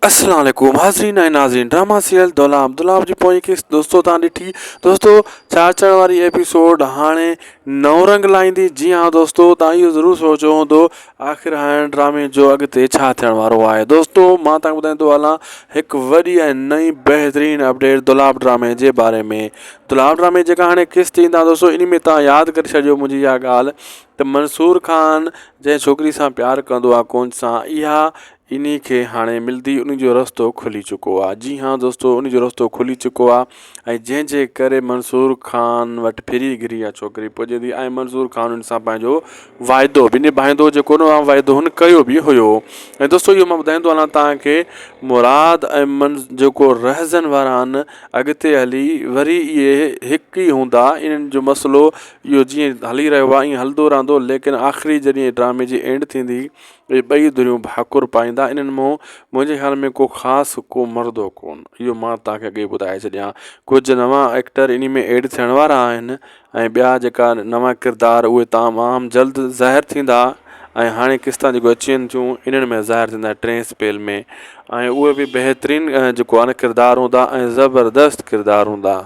अस्सलाम वालेकुम हाज़रीन ऐं नाज़रीन ड्रामा सीरियल दौला अब्दुल्ला जी पोइ केस दोस्तों तव्हां ॾिठी दोस्तों छा अचण वारी एपिसोड हाणे नओं रंग लाहींदी। जी हाँ दोस्तों, तव्हां इहो ज़रूरु सोचियो हूंदो आख़िर हाणे ड्रामे जो अॻिते छा थियण वारो आहे। दोस्तों मां तव्हांखे ॿुधाईंदो हलां हिकु वॾी ऐं नई बहितरीन अपडेट दुलाब ड्रामे जे बारे में। दुलाब ड्रामे जेका हाणे किस्त ईंदा दोस्तों, इन में तव्हां यादि करे छॾियो मुंहिंजी इहा ॻाल्हि त मंसूर खान जंहिं छोकिरी सां प्यारु कंदो आहे कोन सां, इहा इन्ही खे हाणे मिलंदी, उन जो रस्तो खुली चुको आहे। जी हाँ दोस्तों, उन जो रस्तो खुली चुको आहे ऐं जंहिंजे करे मंसूर खान वटि फिरी गिरी आहे छोकिरी पुॼंदी ऐं मंसूर खान उन सां पंहिंजो वाइदो बि निभाईंदो, जेको न वाइदो हुन कयो बि हुयो। ऐं दोस्तों इहो मां ॿुधाईंदो हलां तव्हांखे, मुराद ऐं जेको रहज़न वारा आहिनि अॻिते हली वरी इहे हिकु ई हूंदा। इन्हनि जो मसइलो इहो जीअं हली रहियो आहे ईअं हलंदो रहंदो, लेकिन आख़िरी जॾहिं ड्रामे जी एंड थींदी इहे ॿई दुनियूं भाकुर पाईंदा। इन्हनि मां मुंहिंजे ख़्याल में को ख़ासि को मरदो कोन, इहो मां तव्हांखे अॻे ॿुधाए छॾियां। कुझु नवां एक्टर इन में एड थियण वारा आहिनि ऐं ॿिया जेका नवां किरदार उहे तमामु जल्द ज़ाहिर थींदा ऐं हाणे किस्तां जेको अचनि थियूं इन्हनि में ज़ाहिर थींदा टें स्पेल में, ऐं उहे बि बहितरीनु जेको आहे न किरदार हूंदा ऐं ज़बरदस्त किरदार हूंदा।